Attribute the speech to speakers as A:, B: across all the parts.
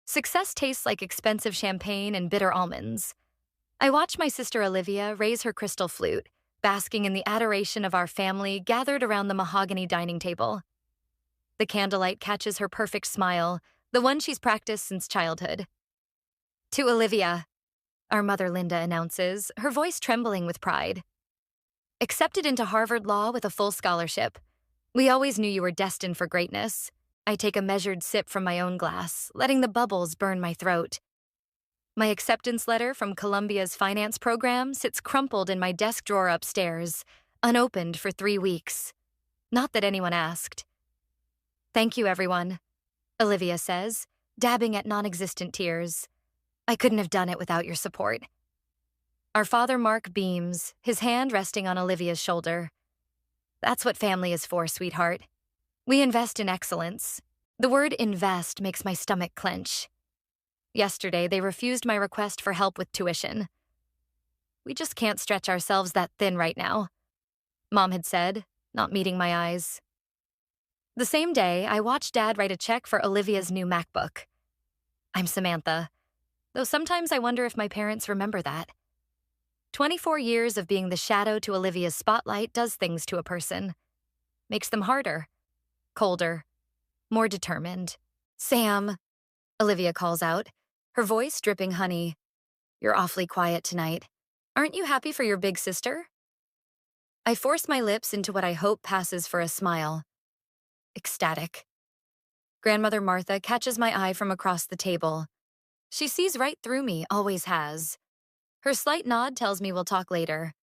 A: Success tastes like expensive champagne and bitter almonds. I watch my sister Olivia raise her crystal flute, basking in the adoration of our family gathered around the mahogany dining table. The candlelight catches her perfect smile, the one she's practiced since childhood. To Olivia, our mother Linda announces, her voice trembling with pride. Accepted into Harvard Law with a full scholarship. We always knew you were destined for greatness. I take a measured sip from my own glass, letting the bubbles burn my throat. My acceptance letter from Columbia's finance program sits crumpled in my desk drawer upstairs, unopened for 3 weeks. Not that anyone asked. Thank you, everyone, Olivia says, dabbing at non-existent tears. I couldn't have done it without your support. Our father Mark beams, his hand resting on Olivia's shoulder. That's what family is for, sweetheart. We invest in excellence. The word invest makes my stomach clench. Yesterday, they refused my request for help with tuition. We just can't stretch ourselves that thin right now, Mom had said, not meeting my eyes. The same day, I watched Dad write a check for Olivia's new MacBook. I'm Samantha, though sometimes I wonder if my parents remember that. 24 years of being the shadow to Olivia's spotlight does things to a person. Makes them harder, colder, more determined. Sam, Olivia calls out, her voice dripping honey. You're awfully quiet tonight. Aren't you happy for your big sister? I force my lips into what I hope passes for a smile. Ecstatic. Grandmother Martha catches my eye from across the table. She sees right through me, always has. Her slight nod tells me we'll talk later.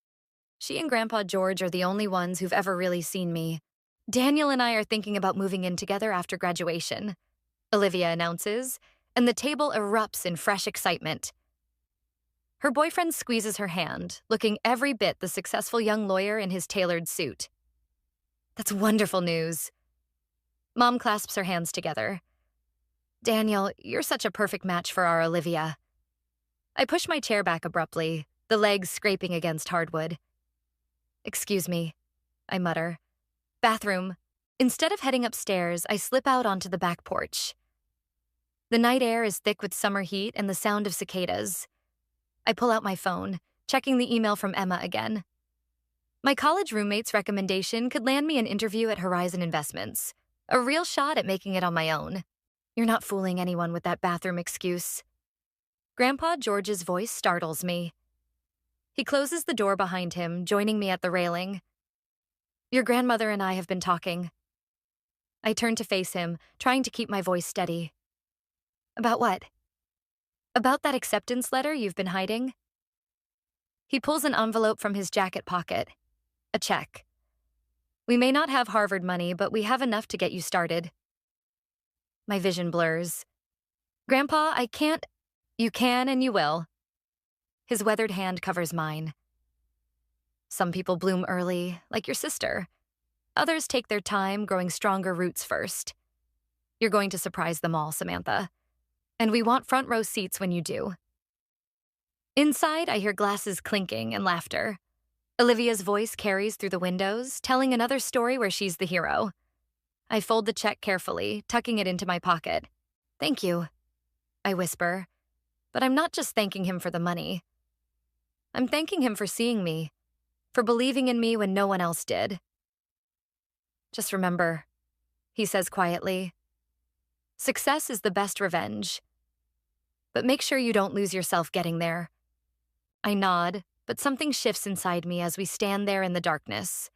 A: She and Grandpa George are the only ones who've ever really seen me. Daniel and I are thinking about moving in together after graduation, Olivia announces, and the table erupts in fresh excitement. Her boyfriend squeezes her hand, looking every bit the successful young lawyer in his tailored suit. That's wonderful news. Mom clasps her hands together. Daniel, you're such a perfect match for our Olivia. I push my chair back abruptly, the legs scraping against hardwood. Excuse me, I mutter. Bathroom. Instead of heading upstairs, I slip out onto the back porch. The night air is thick with summer heat and the sound of cicadas. I pull out my phone, checking the email from Emma again. My college roommate's recommendation could land me an interview at Horizon Investments. A real shot at making it on my own. You're not fooling anyone with that bathroom excuse. Grandpa George's voice startles me. He closes the door behind him, joining me at the railing. Your grandmother and I have been talking. I turn to face him, trying to keep my voice steady. About what? About that acceptance letter you've been hiding? He pulls an envelope from his jacket pocket. A check. We may not have Harvard money, but we have enough to get you started. My vision blurs. Grandpa, I can't. You can and you will. His weathered hand covers mine. Some people bloom early, like your sister. Others take their time, growing stronger roots first. You're going to surprise them all, Samantha. And we want front row seats when you do. Inside, I hear glasses clinking and laughter. Olivia's voice carries through the windows, telling another story where she's the hero. I fold the check carefully, tucking it into my pocket. Thank you, I whisper. But I'm not just thanking him for the money. I'm thanking him for seeing me, for believing in me when no one else did. Just remember, he says quietly, success is the best revenge. But make sure you don't lose yourself getting there. I nod, but something shifts inside me as we stand there in the darkness.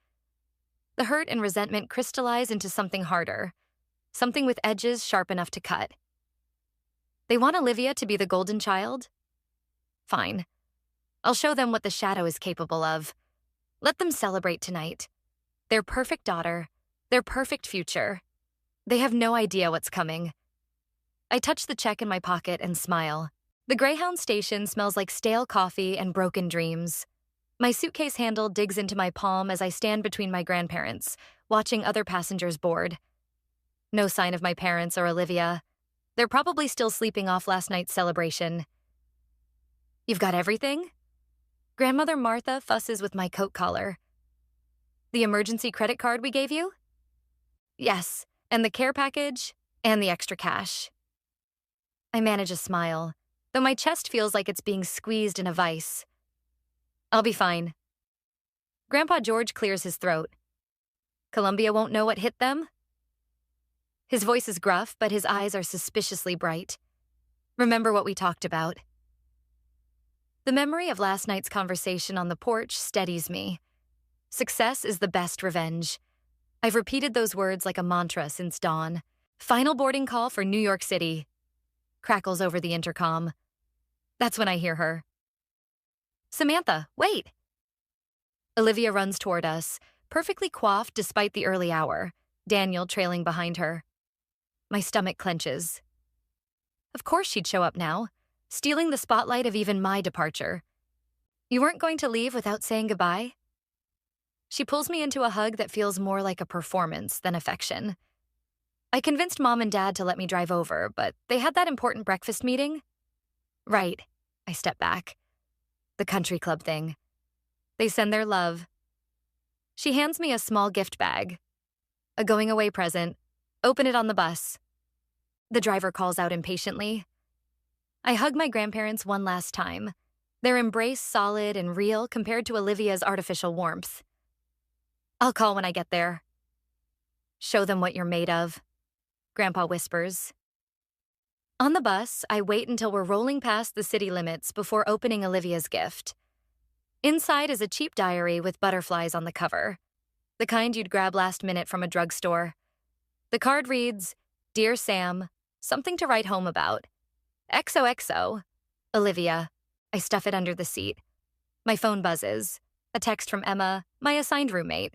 A: The hurt and resentment crystallize into something harder, something with edges sharp enough to cut. They want Olivia to be the golden child? Fine. I'll show them what the shadow is capable of. Let them celebrate tonight. Their perfect daughter, their perfect future. They have no idea what's coming. I touch the check in my pocket and smile. The Greyhound station smells like stale coffee and broken dreams. My suitcase handle digs into my palm as I stand between my grandparents, watching other passengers board. No sign of my parents or Olivia. They're probably still sleeping off last night's celebration. You've got everything? Grandmother Martha fusses with my coat collar. The emergency credit card we gave you? Yes, and the care package, and the extra cash. I manage a smile, though my chest feels like it's being squeezed in a vice. I'll be fine. Grandpa George clears his throat. Columbia won't know what hit them? His voice is gruff, but his eyes are suspiciously bright. Remember what we talked about. The memory of last night's conversation on the porch steadies me. Success is the best revenge. I've repeated those words like a mantra since dawn. Final boarding call for New York City. Crackles over the intercom. That's when I hear her. Samantha, wait! Olivia runs toward us, perfectly coiffed despite the early hour, Daniel trailing behind her. My stomach clenches. Of course she'd show up now, stealing the spotlight of even my departure. You weren't going to leave without saying goodbye? She pulls me into a hug that feels more like a performance than affection. I convinced Mom and Dad to let me drive over, but they had that important breakfast meeting. Right, I step back. The country club thing. They send their love. She hands me a small gift bag. A going-away present. Open it on the bus. The driver calls out impatiently. I hug my grandparents one last time, their embrace solid and real compared to Olivia's artificial warmth. I'll call when I get there. Show them what you're made of, Grandpa whispers. On the bus, I wait until we're rolling past the city limits before opening Olivia's gift. Inside is a cheap diary with butterflies on the cover, the kind you'd grab last minute from a drugstore. The card reads, Dear Sam, something to write home about. XOXO. Olivia. I stuff it under the seat. My phone buzzes. A text from Emma, my assigned roommate.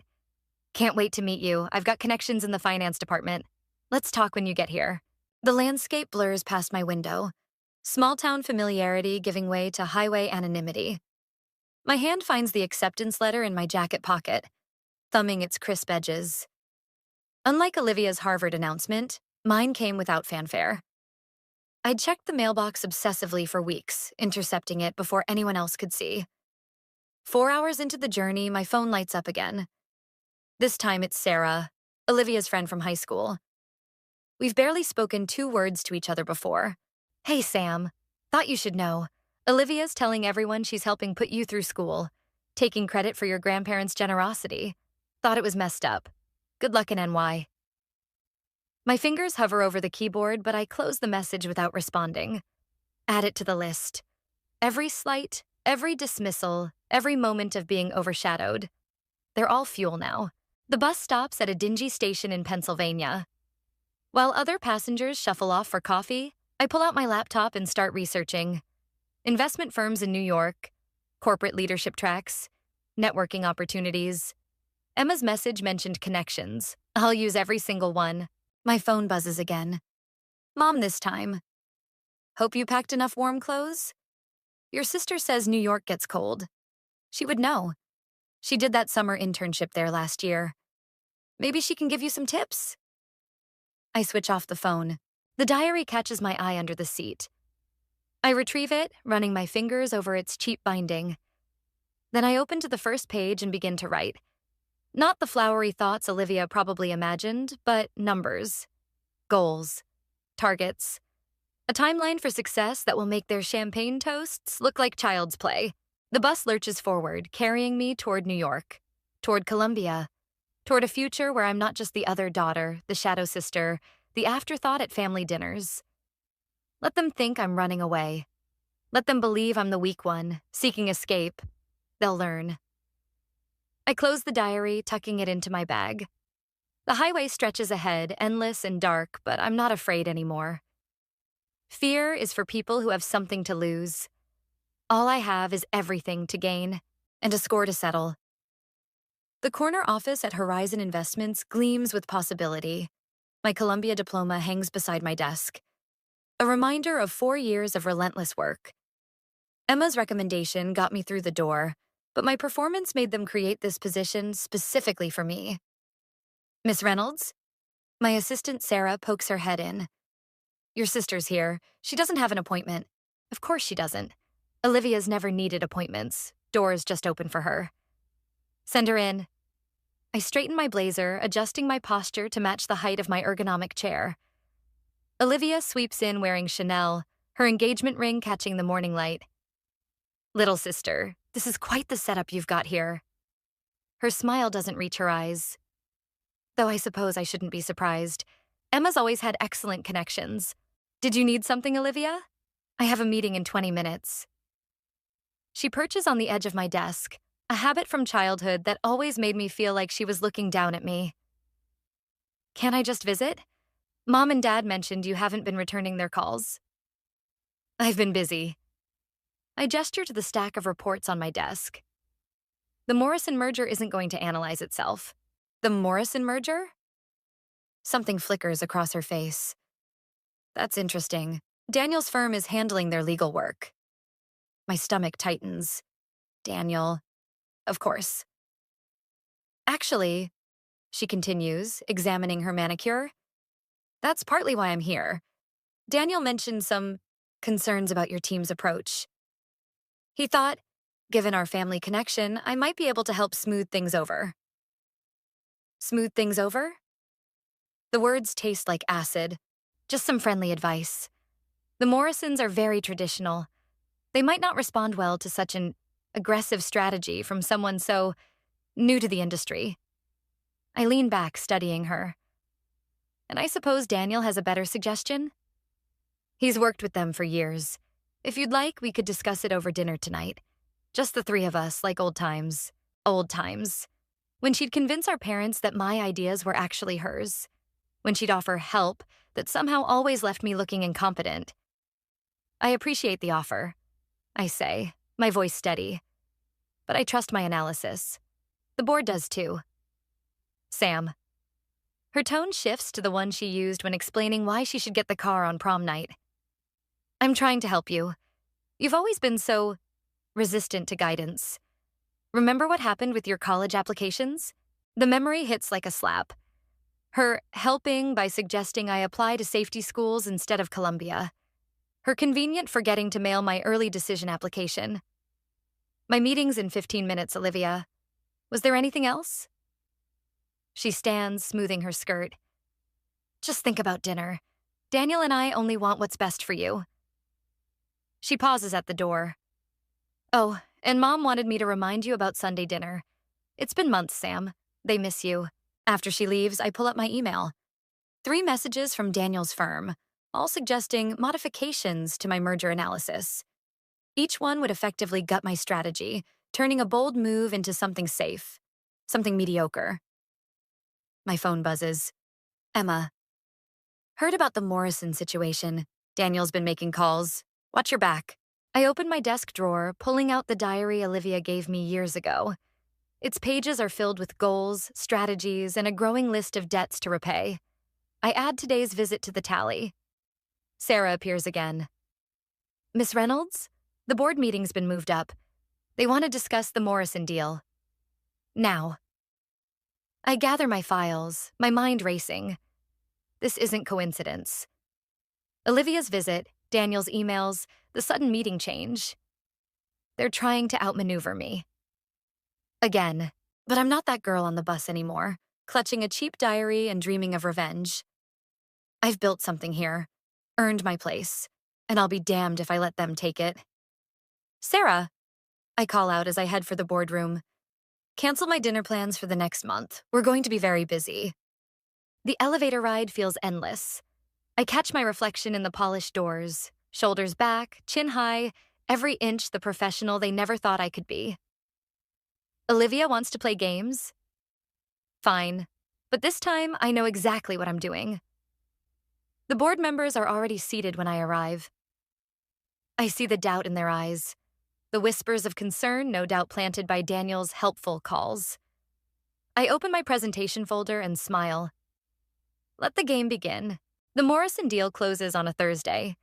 A: Can't wait to meet you. I've got connections in the finance department. Let's talk when you get here. The landscape blurs past my window. Small-town familiarity giving way to highway anonymity. My hand finds the acceptance letter in my jacket pocket, thumbing its crisp edges. Unlike Olivia's Harvard announcement, mine came without fanfare. I'd checked the mailbox obsessively for weeks, intercepting it before anyone else could see. 4 hours into the journey, my phone lights up again. This time it's Sarah, Olivia's friend from high school. We've barely spoken 2 words to each other before. Hey, Sam. Thought you should know. Olivia's telling everyone she's helping put you through school, taking credit for your grandparents' generosity. Thought it was messed up. Good luck in NY. My fingers hover over the keyboard, but I close the message without responding. Add it to the list. Every slight, every dismissal, every moment of being overshadowed. They're all fuel now. The bus stops at a dingy station in Pennsylvania. While other passengers shuffle off for coffee, I pull out my laptop and start researching. Investment firms in New York, corporate leadership tracks, networking opportunities. Emma's message mentioned connections. I'll use every single one. My phone buzzes again. Mom this time. Hope you packed enough warm clothes? Your sister says New York gets cold. She would know. She did that summer internship there last year. Maybe she can give you some tips. I switch off the phone. The diary catches my eye under the seat. I retrieve it, running my fingers over its cheap binding. Then I open to the first page and begin to write. Not the flowery thoughts Olivia probably imagined, but numbers, goals, targets. A timeline for success that will make their champagne toasts look like child's play. The bus lurches forward, carrying me toward New York, toward Columbia, toward a future where I'm not just the other daughter, the shadow sister, the afterthought at family dinners. Let them think I'm running away. Let them believe I'm the weak one, seeking escape. They'll learn. I close the diary, tucking it into my bag. The highway stretches ahead, endless and dark, but I'm not afraid anymore. Fear is for people who have something to lose. All I have is everything to gain, and a score to settle. The corner office at Horizon Investments gleams with possibility. My Columbia diploma hangs beside my desk. A reminder of 4 years of relentless work. Emma's recommendation got me through the door, but my performance made them create this position specifically for me. Miss Reynolds? My assistant Sarah pokes her head in. Your sister's here. She doesn't have an appointment. Of course she doesn't. Olivia's never needed appointments. Doors just open for her. Send her in. I straighten my blazer, adjusting my posture to match the height of my ergonomic chair. Olivia sweeps in wearing Chanel, her engagement ring catching the morning light. Little sister, this is quite the setup you've got here. Her smile doesn't reach her eyes. Though I suppose I shouldn't be surprised. Emma's always had excellent connections. Did you need something, Olivia? I have a meeting in 20 minutes. She perches on the edge of my desk, a habit from childhood that always made me feel like she was looking down at me. Can I just visit? Mom and Dad mentioned you haven't been returning their calls. I've been busy. I gesture to the stack of reports on my desk. The Morrison merger isn't going to analyze itself. The Morrison merger? Something flickers across her face. That's interesting. Daniel's firm is handling their legal work. My stomach tightens. Daniel, of course. Actually, she continues, examining her manicure, that's partly why I'm here. Daniel mentioned some concerns about your team's approach. He thought, given our family connection, I might be able to help smooth things over. Smooth things over? The words taste like acid. Just some friendly advice. The Morrisons are very traditional. They might not respond well to such an aggressive strategy from someone so new to the industry. I lean back, studying her. And I suppose Daniel has a better suggestion? He's worked with them for years. If you'd like, we could discuss it over dinner tonight. Just the three of us, like old times. Old times. When she'd convince our parents that my ideas were actually hers. When she'd offer help that somehow always left me looking incompetent. I appreciate the offer, I say, my voice steady. But I trust my analysis. The board does too. Sam. Her tone shifts to the one she used when explaining why she should get the car on prom night. I'm trying to help you. You've always been so resistant to guidance. Remember what happened with your college applications? The memory hits like a slap. Her helping by suggesting I apply to safety schools instead of Columbia. Her convenient forgetting to mail my early decision application. My meeting's in 15 minutes, Olivia. Was there anything else? She stands, smoothing her skirt. Just think about dinner. Daniel and I only want what's best for you. She pauses at the door. Oh, and Mom wanted me to remind you about Sunday dinner. It's been months, Sam. They miss you. After she leaves, I pull up my email. 3 messages from Daniel's firm, all suggesting modifications to my merger analysis. Each one would effectively gut my strategy, turning a bold move into something safe, something mediocre. My phone buzzes. Emma. Heard about the Morrison situation. Daniel's been making calls. Watch your back. I open my desk drawer, pulling out the diary Olivia gave me years ago. Its pages are filled with goals, strategies, and a growing list of debts to repay. I add today's visit to the tally. Sarah appears again. Miss Reynolds? The board meeting's been moved up. They want to discuss the Morrison deal. Now. I gather my files, my mind racing. This isn't coincidence. Olivia's visit, Daniel's emails, the sudden meeting change. They're trying to outmaneuver me. Again, but I'm not that girl on the bus anymore, clutching a cheap diary and dreaming of revenge. I've built something here, earned my place, and I'll be damned if I let them take it. Sarah, I call out as I head for the boardroom. Cancel my dinner plans for the next month. We're going to be very busy. The elevator ride feels endless. I catch my reflection in the polished doors, shoulders back, chin high, every inch the professional they never thought I could be. Olivia wants to play games? Fine, but this time I know exactly what I'm doing. The board members are already seated when I arrive. I see the doubt in their eyes, the whispers of concern no doubt planted by Daniel's helpful calls. I open my presentation folder and smile. Let the game begin. The Morrison deal closes on a Thursday.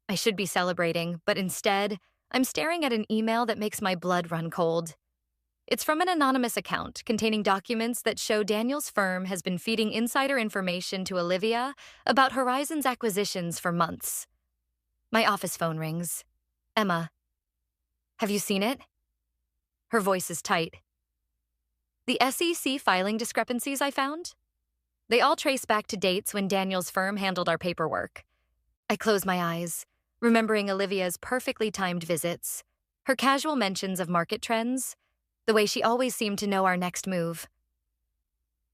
A: I should be celebrating, but instead, I'm staring at an email that makes my blood run cold. It's from an anonymous account containing documents that show Daniel's firm has been feeding insider information to Olivia about Horizon's acquisitions for months. My office phone rings. Emma. Have you seen it? Her voice is tight. The SEC filing discrepancies I found? They all trace back to dates when Daniel's firm handled our paperwork. I close my eyes, remembering Olivia's perfectly timed visits, her casual mentions of market trends, the way she always seemed to know our next move.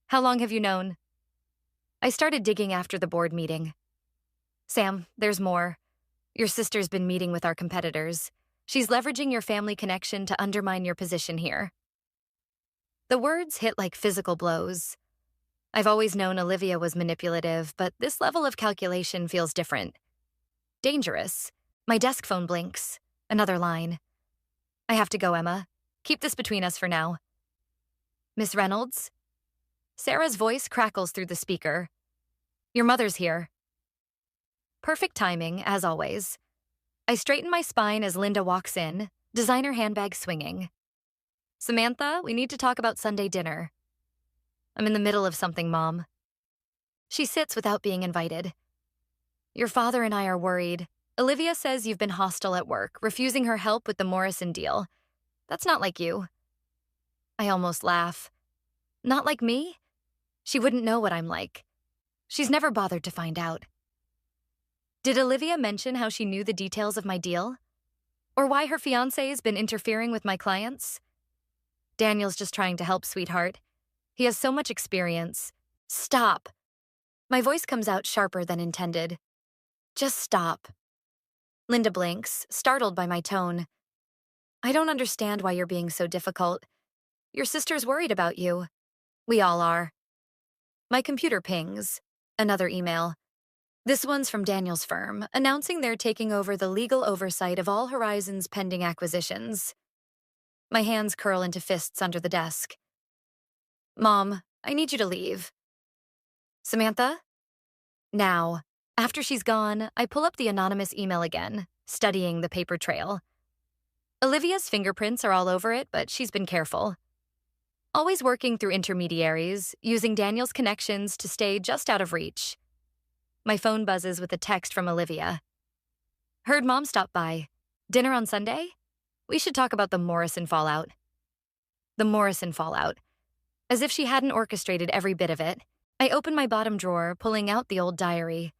A: How long have you known? I started digging after the board meeting. Sam, there's more. Your sister's been meeting with our competitors. She's leveraging your family connection to undermine your position here. The words hit like physical blows. I've always known Olivia was manipulative, but this level of calculation feels different. Dangerous. My desk phone blinks. Another line. I have to go, Emma. Keep this between us for now. Miss Reynolds? Sarah's voice crackles through the speaker. Your mother's here. Perfect timing, as always. I straighten my spine as Linda walks in, designer handbag swinging. Samantha, we need to talk about Sunday dinner. I'm in the middle of something, Mom. She sits without being invited. Your father and I are worried. Olivia says you've been hostile at work, refusing her help with the Morrison deal. That's not like you. I almost laugh. Not like me? She wouldn't know what I'm like. She's never bothered to find out. Did Olivia mention how she knew the details of my deal? Or why her fiancé's been interfering with my clients? Daniel's just trying to help, sweetheart. He has so much experience. Stop. My voice comes out sharper than intended. Just stop. Linda blinks, startled by my tone. I don't understand why you're being so difficult. Your sister's worried about you. We all are. My computer pings. Another email. This one's from Daniel's firm, announcing they're taking over the legal oversight of all Horizon's pending acquisitions. My hands curl into fists under the desk. Mom, I need you to leave. Samantha? Now. After she's gone, I pull up the anonymous email again, studying the paper trail. Olivia's fingerprints are all over it, but she's been careful. Always working through intermediaries, using Daniel's connections to stay just out of reach. My phone buzzes with a text from Olivia. Heard Mom stopped by. Dinner on Sunday? We should talk about the Morrison fallout. The Morrison fallout. As if she hadn't orchestrated every bit of it, I open my bottom drawer, pulling out the old diary.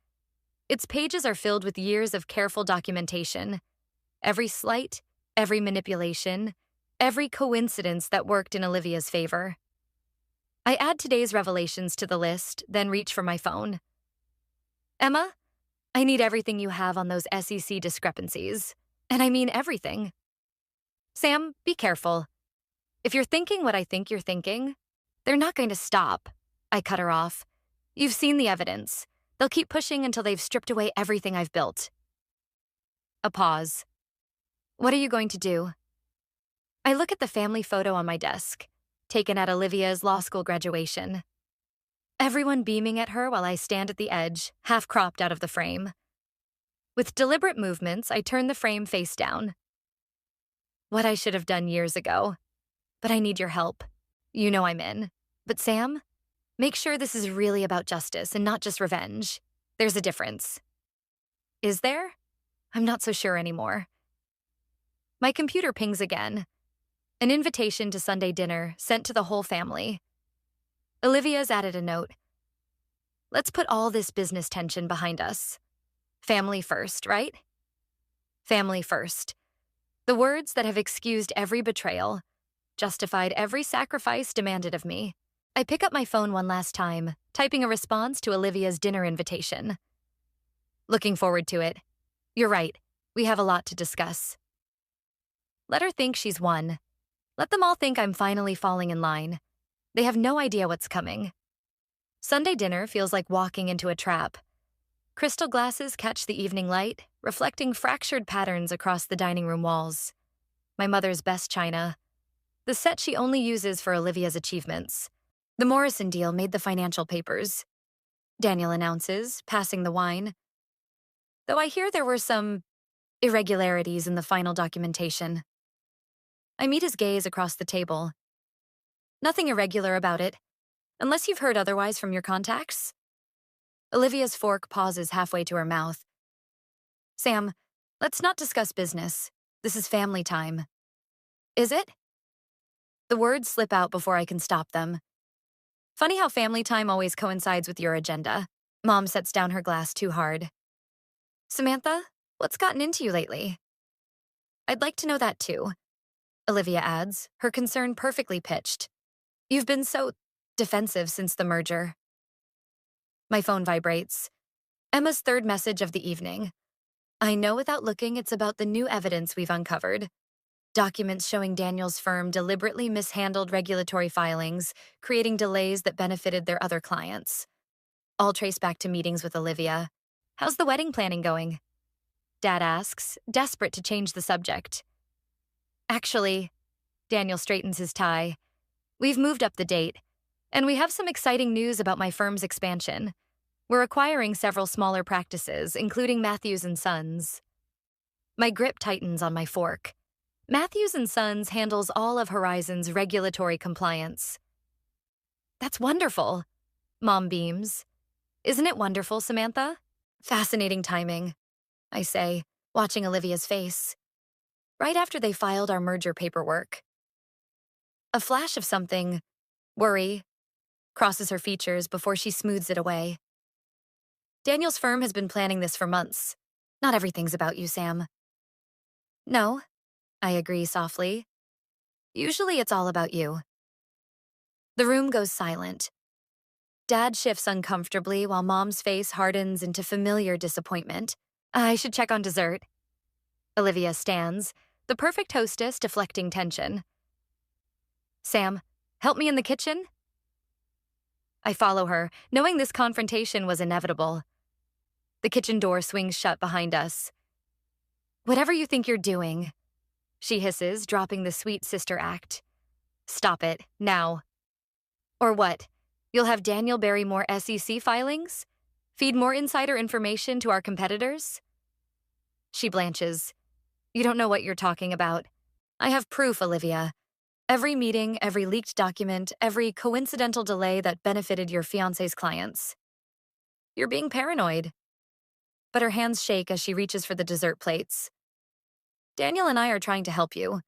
A: Its pages are filled with years of careful documentation. Every slight, every manipulation, every coincidence that worked in Olivia's favor. I add today's revelations to the list, then reach for my phone. Emma, I need everything you have on those SEC discrepancies. And I mean everything. Sam, be careful. If you're thinking what I think you're thinking, they're not going to stop. I cut her off. You've seen the evidence. They'll keep pushing until they've stripped away everything I've built. A pause. What are you going to do? I look at the family photo on my desk, taken at Olivia's law school graduation. Everyone beaming at her while I stand at the edge, half cropped out of the frame. With deliberate movements, I turn the frame face down. What I should have done years ago. But I need your help. You know I'm in. But Sam, make sure this is really about justice and not just revenge. There's a difference. Is there? I'm not so sure anymore. My computer pings again. An invitation to Sunday dinner sent to the whole family. Olivia's added a note. Let's put all this business tension behind us. Family first, right? Family first. The words that have excused every betrayal, justified every sacrifice demanded of me. I pick up my phone one last time, typing a response to Olivia's dinner invitation. Looking forward to it. You're right. We have a lot to discuss. Let her think she's won. Let them all think I'm finally falling in line. They have no idea what's coming. Sunday dinner feels like walking into a trap. Crystal glasses catch the evening light, reflecting fractured patterns across the dining room walls. My mother's best china. The set she only uses for Olivia's achievements. The Morrison deal made the financial papers. Daniel announces, passing the wine. Though I hear there were some irregularities in the final documentation. I meet his gaze across the table. Nothing irregular about it, unless you've heard otherwise from your contacts. Olivia's fork pauses halfway to her mouth. Sam, let's not discuss business. This is family time. Is it? The words slip out before I can stop them. Funny how family time always coincides with your agenda. Mom sets down her glass too hard. Samantha, what's gotten into you lately? I'd like to know that too, Olivia adds, her concern perfectly pitched. You've been so defensive since the merger. My phone vibrates. Emma's third message of the evening. I know without looking it's about the new evidence we've uncovered. Documents showing Daniel's firm deliberately mishandled regulatory filings, creating delays that benefited their other clients. All trace back to meetings with Olivia. How's the wedding planning going? Dad asks, desperate to change the subject. Actually, Daniel straightens his tie. We've moved up the date, and we have some exciting news about my firm's expansion. We're acquiring several smaller practices, including Matthews & Sons. My grip tightens on my fork. Matthews & Sons handles all of Horizon's regulatory compliance. That's wonderful, Mom beams. Isn't it wonderful, Samantha? Fascinating timing, I say, watching Olivia's face. Right after they filed our merger paperwork. A flash of something, worry, crosses her features before she smooths it away. Daniel's firm has been planning this for months. Not everything's about you, Sam. No, I agree softly. Usually it's all about you. The room goes silent. Dad shifts uncomfortably while Mom's face hardens into familiar disappointment. I should check on dessert. Olivia stands, the perfect hostess deflecting tension. Sam, help me in the kitchen? I follow her, knowing this confrontation was inevitable. The kitchen door swings shut behind us. Whatever you think you're doing, she hisses, dropping the sweet sister act. Stop it, now. Or what? You'll have Daniel bury more SEC filings? Feed more insider information to our competitors? She blanches. You don't know what you're talking about. I have proof, Olivia. Every meeting, every leaked document, every coincidental delay that benefited your fiancé's clients. You're being paranoid. But her hands shake as she reaches for the dessert plates. Daniel and I are trying to help you.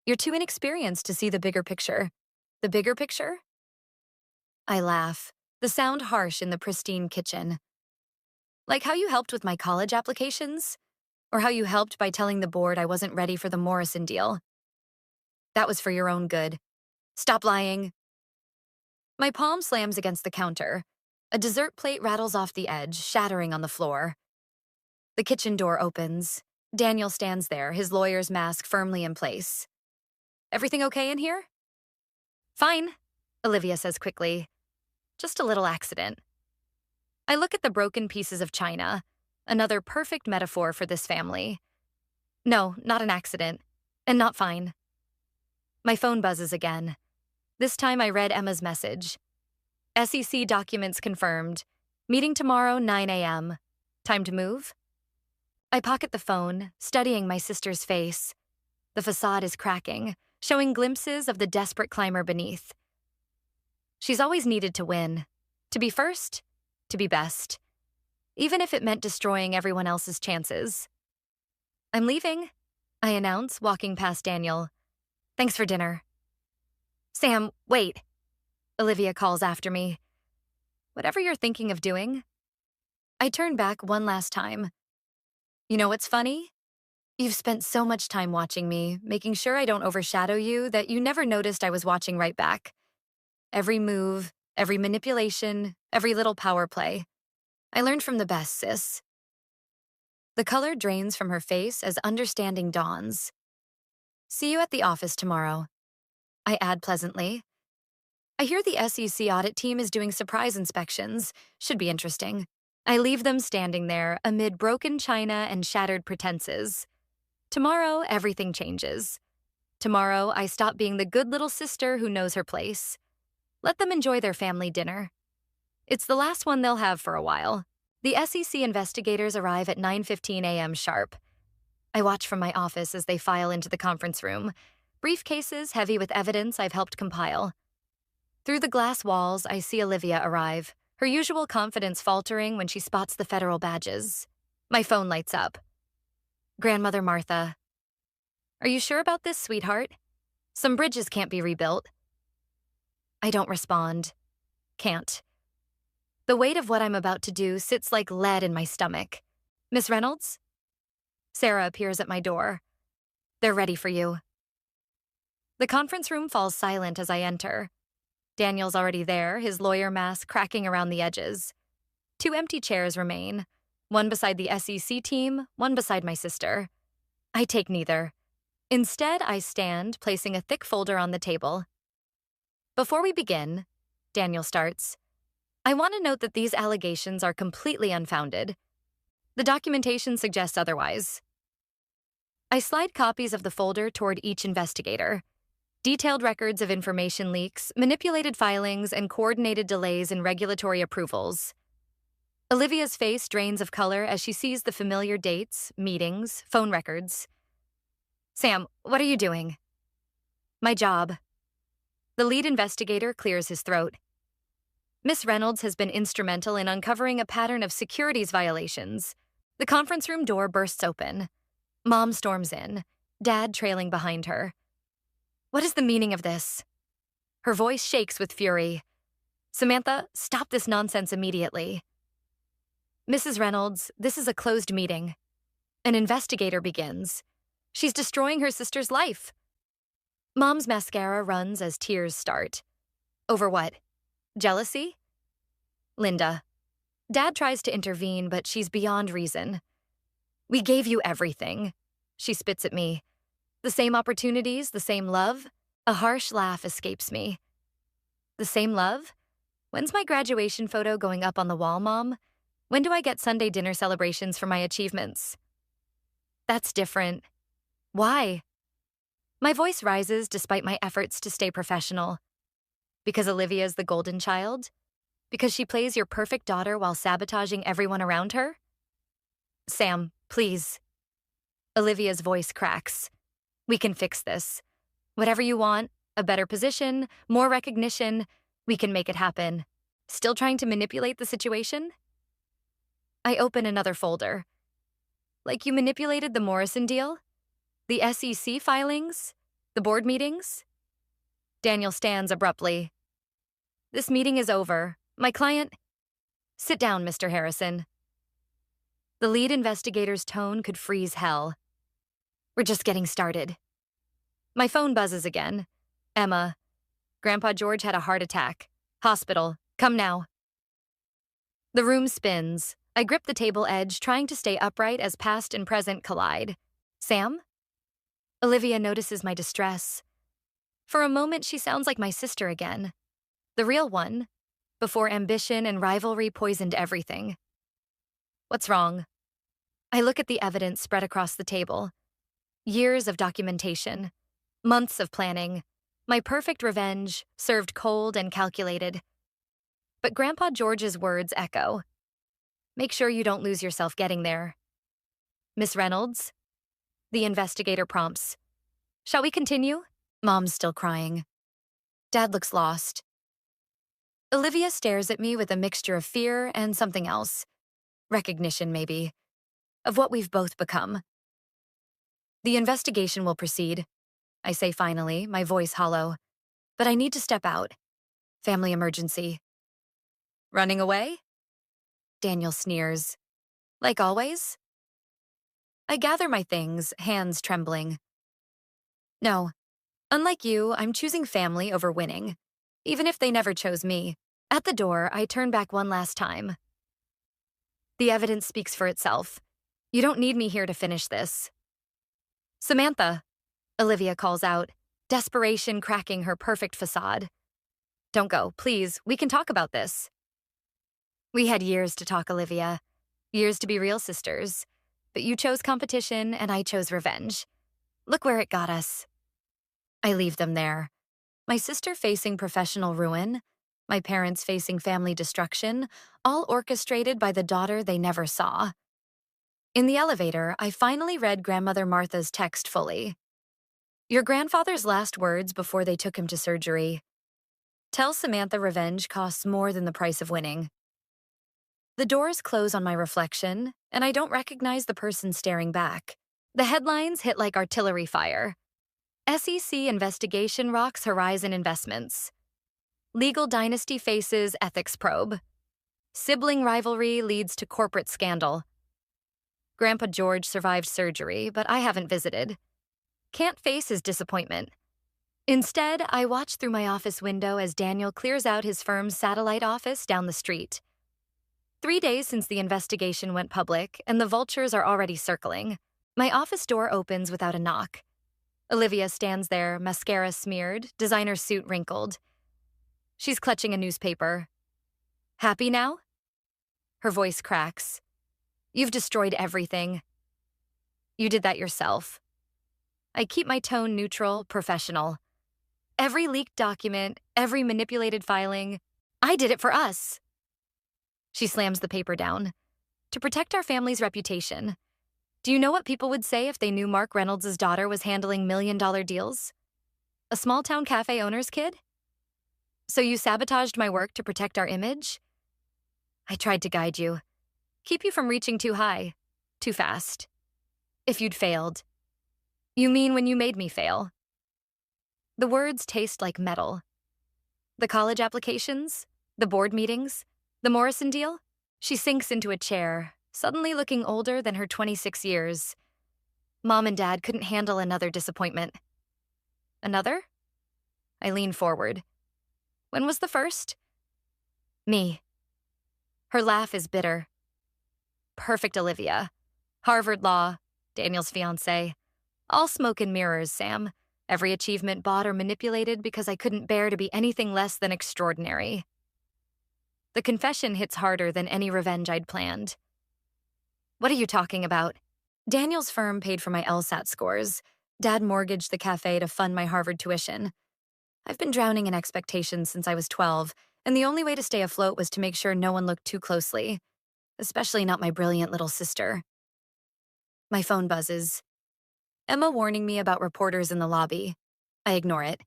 A: You're too inexperienced to see the bigger picture. The bigger picture? I laugh, the sound harsh in the pristine kitchen. Like how you helped with my college applications? Or how you helped by telling the board I wasn't ready for the Morrison deal. That was for your own good. Stop lying. My palm slams against the counter. A dessert plate rattles off the edge, shattering on the floor. The kitchen door opens. Daniel stands there, his lawyer's mask firmly in place. Everything okay in here? Fine, Olivia says quickly. Just a little accident. I look at the broken pieces of china, another perfect metaphor for this family. No, not an accident, and not fine. My phone buzzes again. This time I read Emma's message. SEC documents confirmed. Meeting tomorrow, 9 a.m. Time to move? I pocket the phone, studying my sister's face. The facade is cracking, showing glimpses of the desperate climber beneath. She's always needed to win. To be first, to be best. Even if it meant destroying everyone else's chances. I'm leaving, I announce, walking past Daniel. Thanks for dinner. Sam, wait. Olivia calls after me. Whatever you're thinking of doing. I turn back one last time. You know what's funny? You've spent so much time watching me, making sure I don't overshadow you, that you never noticed I was watching right back. Every move, every manipulation, every little power play. I learned from the best, sis. The color drains from her face as understanding dawns. See you at the office tomorrow. I add pleasantly. I hear the SEC audit team is doing surprise inspections. Should be interesting. I leave them standing there amid broken china and shattered pretenses. Tomorrow, everything changes. Tomorrow, I stop being the good little sister who knows her place. Let them enjoy their family dinner. It's the last one they'll have for a while. The SEC investigators arrive at 9:15 a.m. sharp. I watch from my office as they file into the conference room, briefcases heavy with evidence I've helped compile. Through the glass walls, I see Olivia arrive, her usual confidence faltering when she spots the federal badges. My phone lights up. Grandmother Martha. Are you sure about this, sweetheart? Some bridges can't be rebuilt. I don't respond. Can't. The weight of what I'm about to do sits like lead in my stomach. Miss Reynolds? Sarah appears at my door. They're ready for you. The conference room falls silent as I enter. Daniel's already there, his lawyer mask cracking around the edges. 2 empty chairs remain, one beside the SEC team, one beside my sister. I take neither. Instead, I stand, placing a thick folder on the table. Before we begin, Daniel starts, I want to note that these allegations are completely unfounded. The documentation suggests otherwise. I slide copies of the folder toward each investigator. Detailed records of information leaks, manipulated filings, and coordinated delays in regulatory approvals. Olivia's face drains of color as she sees the familiar dates, meetings, phone records. Sam, what are you doing? My job. The lead investigator clears his throat. Miss Reynolds has been instrumental in uncovering a pattern of securities violations. The conference room door bursts open. Mom storms in, Dad trailing behind her. What is the meaning of this? Her voice shakes with fury. Samantha, stop this nonsense immediately. Mrs. Reynolds, this is a closed meeting. An investigator begins. She's destroying her sister's life. Mom's mascara runs as tears start. Over what? Jealousy? Linda. Dad tries to intervene, but she's beyond reason. We gave you everything. She spits at me. The same opportunities, the same love. A harsh laugh escapes me. The same love? When's my graduation photo going up on the wall, Mom? When do I get Sunday dinner celebrations for my achievements? That's different. Why? My voice rises despite my efforts to stay professional. Because Olivia's the golden child? Because she plays your perfect daughter while sabotaging everyone around her? Sam, please. Olivia's voice cracks. We can fix this. Whatever you want, a better position, more recognition, we can make it happen. Still trying to manipulate the situation? I open another folder. Like you manipulated the Morrison deal? The SEC filings? The board meetings? Daniel stands abruptly. This meeting is over. My client... Sit down, Mr. Harrison. The lead investigator's tone could freeze hell. We're just getting started. My phone buzzes again. Emma. Grandpa George had a heart attack. Hospital. Come now. The room spins. I grip the table edge, trying to stay upright as past and present collide. Sam? Olivia notices my distress. For a moment, she sounds like my sister again. The real one, before ambition and rivalry poisoned everything. What's wrong? I look at the evidence spread across the table. Years of documentation, months of planning, my perfect revenge, served cold and calculated. But Grandpa George's words echo. Make sure you don't lose yourself getting there. Miss Reynolds? The investigator prompts. Shall we continue? Mom's still crying. Dad looks lost. Olivia stares at me with a mixture of fear and something else. Recognition, maybe. Of what we've both become. The investigation will proceed, I say finally, my voice hollow. But I need to step out. Family emergency. Running away? Daniel sneers. Like always? I gather my things, hands trembling. No. Unlike you, I'm choosing family over winning. Even if they never chose me. At the door, I turn back one last time. The evidence speaks for itself. You don't need me here to finish this. Samantha, Olivia calls out, desperation cracking her perfect facade. Don't go, please. We can talk about this. We had years to talk, Olivia. Years to be real sisters. But you chose competition and I chose revenge. Look where it got us. I leave them there. My sister facing professional ruin, my parents facing family destruction, all orchestrated by the daughter they never saw. In the elevator, I finally read Grandmother Martha's text fully. Your grandfather's last words before they took him to surgery. Tell Samantha revenge costs more than the price of winning. The doors close on my reflection, and I don't recognize the person staring back. The headlines hit like artillery fire. SEC investigation rocks Horizon Investments. Legal dynasty faces ethics probe. Sibling rivalry leads to corporate scandal. Grandpa George survived surgery, but I haven't visited. Can't face his disappointment. Instead, I watch through my office window as Daniel clears out his firm's satellite office down the street. 3 days since the investigation went public, and the vultures are already circling. My office door opens without a knock. Olivia stands there, mascara smeared, designer suit wrinkled. She's clutching a newspaper. Happy now? Her voice cracks. You've destroyed everything. You did that yourself. I keep my tone neutral, professional. Every leaked document, every manipulated filing, I did it for us. She slams the paper down. To protect our family's reputation. Do you know what people would say if they knew Mark Reynolds' daughter was handling million-dollar deals? A small-town cafe owner's kid? So you sabotaged my work to protect our image? I tried to guide you. Keep you from reaching too high, too fast. If you'd failed. You mean when you made me fail? The words taste like metal. The college applications, the board meetings, the Morrison deal? She sinks into a chair, suddenly looking older than her 26 years. Mom and Dad couldn't handle another disappointment. Another? I lean forward. When was the first? Me. Her laugh is bitter. Perfect Olivia. Harvard Law, Daniel's fiancé. All smoke and mirrors, Sam. Every achievement bought or manipulated because I couldn't bear to be anything less than extraordinary. The confession hits harder than any revenge I'd planned. What are you talking about? Daniel's firm paid for my LSAT scores. Dad mortgaged the cafe to fund my Harvard tuition. I've been drowning in expectations since I was 12, and the only way to stay afloat was to make sure no one looked too closely, especially not my brilliant little sister. My phone buzzes. Emma warning me about reporters in the lobby. I ignore it.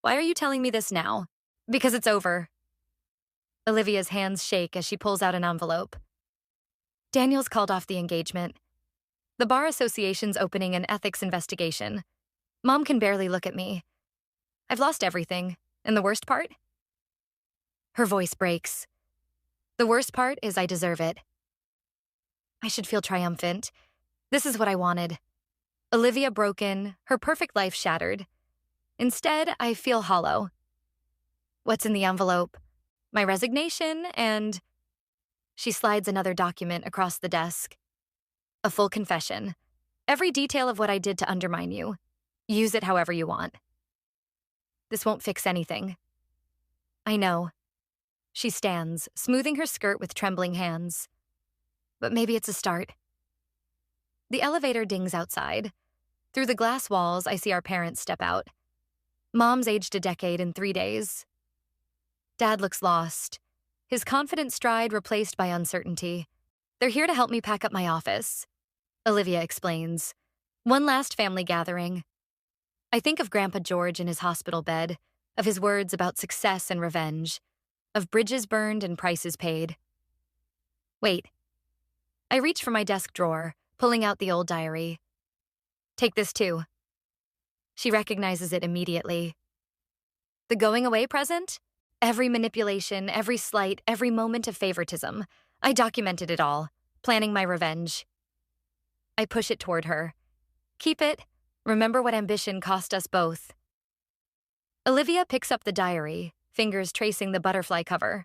A: Why are you telling me this now? Because it's over. Olivia's hands shake as she pulls out an envelope. Daniel's called off the engagement. The Bar Association's opening an ethics investigation. Mom can barely look at me. I've lost everything. And the worst part? Her voice breaks. The worst part is I deserve it. I should feel triumphant. This is what I wanted. Olivia broken, her perfect life shattered. Instead, I feel hollow. What's in the envelope? My resignation and... She slides another document across the desk. A full confession. Every detail of what I did to undermine you. Use it however you want. This won't fix anything. I know. She stands, smoothing her skirt with trembling hands. But maybe it's a start. The elevator dings outside. Through the glass walls, I see our parents step out. Mom's aged a decade in 3 days. Dad looks lost. His confident stride replaced by uncertainty. They're here to help me pack up my office. Olivia explains. One last family gathering. I think of Grandpa George in his hospital bed, of his words about success and revenge, of bridges burned and prices paid. Wait. I reach for my desk drawer, pulling out the old diary. Take this too. She recognizes it immediately. The going away present? Every manipulation, every slight, every moment of favoritism. I documented it all, planning my revenge. I push it toward her. Keep it. Remember what ambition cost us both. Olivia picks up the diary, fingers tracing the butterfly cover.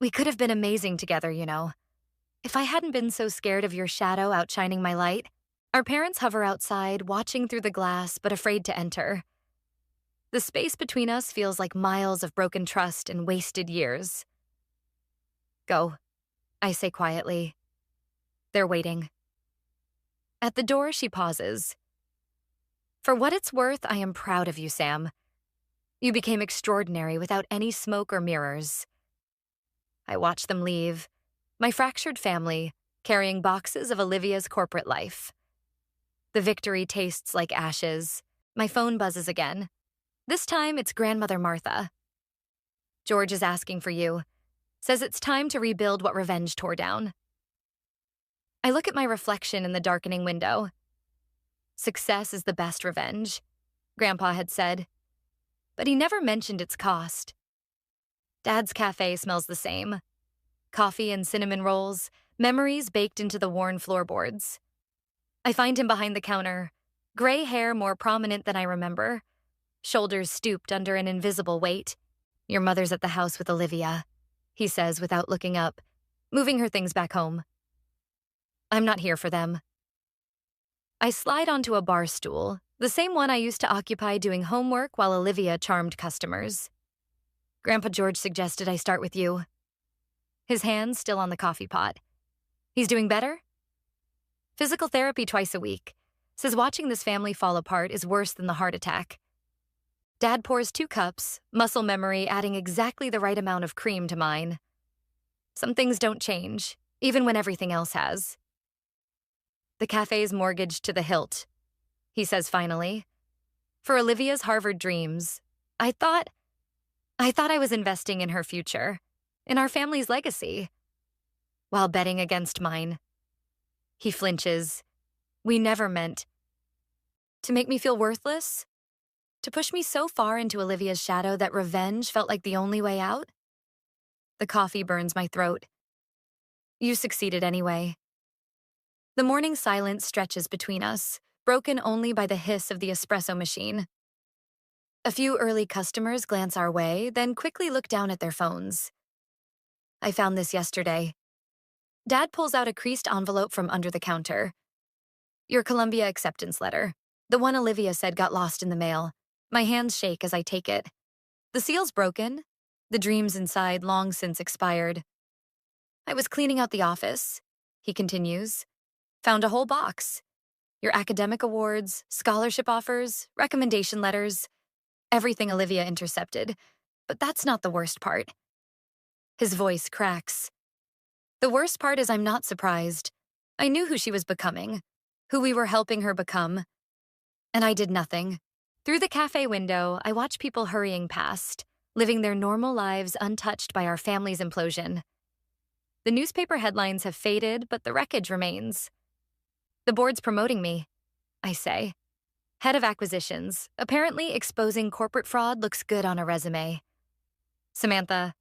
A: We could have been amazing together, you know. If I hadn't been so scared of your shadow outshining my light. Our parents hover outside, watching through the glass but afraid to enter. The space between us feels like miles of broken trust and wasted years. Go, I say quietly. They're waiting. At the door, she pauses. For what it's worth, I am proud of you, Sam. You became extraordinary without any smoke or mirrors. I watch them leave, my fractured family, carrying boxes of Olivia's corporate life. The victory tastes like ashes. My phone buzzes again. This time, it's Grandmother Martha. George is asking for you. Says it's time to rebuild what revenge tore down. I look at my reflection in the darkening window. Success is the best revenge, Grandpa had said. But he never mentioned its cost. Dad's cafe smells the same. Coffee and cinnamon rolls, memories baked into the worn floorboards. I find him behind the counter, gray hair more prominent than I remember, shoulders stooped under an invisible weight. "Your mother's at the house with Olivia," he says without looking up, moving her things back home. "I'm not here for them." I slide onto a bar stool, the same one I used to occupy doing homework while Olivia charmed customers. "Grandpa George suggested I start with you." His hands still on the coffee pot. "He's doing better?" "Physical therapy twice a week. Says watching this family fall apart is worse than the heart attack." Dad pours 2 cups, muscle memory adding exactly the right amount of cream to mine. Some things don't change, even when everything else has. "The cafe's mortgaged to the hilt," he says finally. "For Olivia's Harvard dreams. I thought I was investing in her future, in our family's legacy, while betting against mine." He flinches. "We never meant to make me feel worthless? To push me so far into Olivia's shadow that revenge felt like the only way out?" The coffee burns my throat. "You succeeded anyway." The morning silence stretches between us, broken only by the hiss of the espresso machine. A few early customers glance our way, then quickly look down at their phones. "I found this yesterday." Dad pulls out a creased envelope from under the counter. "Your Columbia acceptance letter. The one Olivia said got lost in the mail." My hands shake as I take it. The seal's broken. The dreams inside long since expired. "I was cleaning out the office," he continues. "Found a whole box. Your academic awards, scholarship offers, recommendation letters, everything Olivia intercepted. But that's not the worst part." His voice cracks. "The worst part is I'm not surprised. I knew who she was becoming, who we were helping her become. And I did nothing." Through the cafe window, I watch people hurrying past, living their normal lives untouched by our family's implosion. The newspaper headlines have faded, but the wreckage remains. "The board's promoting me," I say. "Head of acquisitions. Apparently exposing corporate fraud looks good on a resume." "Samantha,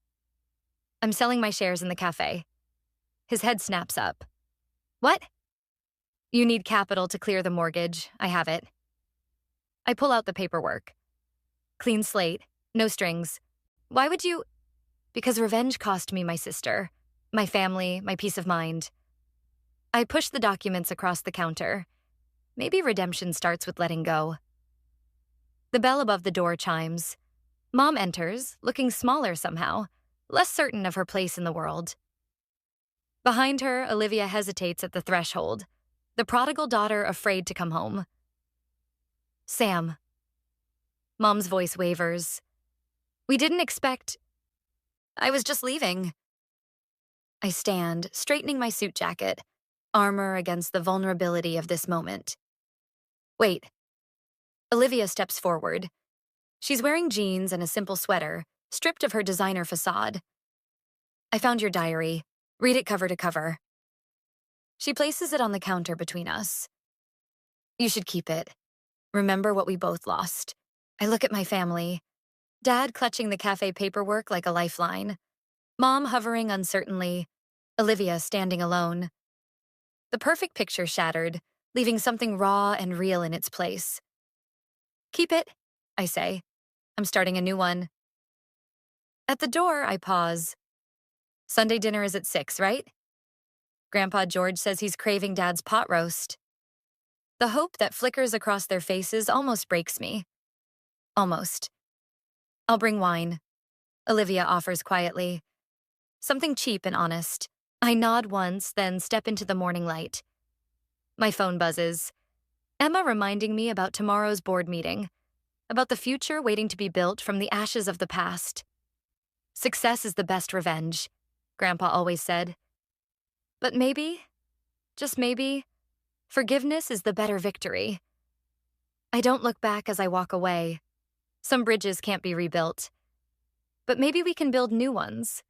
A: I'm selling my shares in the cafe." His head snaps up. "What?" "You need capital to clear the mortgage. I have it." I pull out the paperwork. "Clean slate, no strings. Why would you?" "Because revenge cost me my sister, my family, my peace of mind." I push the documents across the counter. Maybe redemption starts with letting go. The bell above the door chimes. Mom enters, looking smaller somehow, less certain of her place in the world. Behind her, Olivia hesitates at the threshold, the prodigal daughter afraid to come home. "Sam." Mom's voice wavers. "We didn't expect—" "I was just leaving." I stand, straightening my suit jacket, armor against the vulnerability of this moment. "Wait." Olivia steps forward. She's wearing jeans and a simple sweater, stripped of her designer facade. "I found your diary. Read it cover to cover." She places it on the counter between us. "You should keep it. Remember what we both lost." I look at my family. Dad clutching the cafe paperwork like a lifeline. Mom hovering uncertainly. Olivia standing alone. The perfect picture shattered, leaving something raw and real in its place. "Keep it," I say. "I'm starting a new one." At the door, I pause. "Sunday dinner is at 6, right?" Grandpa George says he's craving Dad's pot roast. The hope that flickers across their faces almost breaks me. Almost. "I'll bring wine," Olivia offers quietly. Something cheap and honest. I nod once, then step into the morning light. My phone buzzes. Emma reminding me about tomorrow's board meeting, about the future waiting to be built from the ashes of the past. Success is the best revenge, Grandpa always said. But maybe, just maybe, forgiveness is the better victory. I don't look back as I walk away. Some bridges can't be rebuilt. But maybe we can build new ones,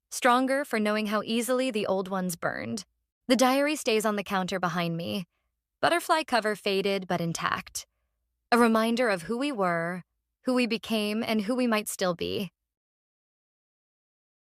A: stronger for knowing how easily the old ones burned. The diary stays on the counter behind me, butterfly cover faded but intact. A reminder of who we were, who we became, and who we might still be.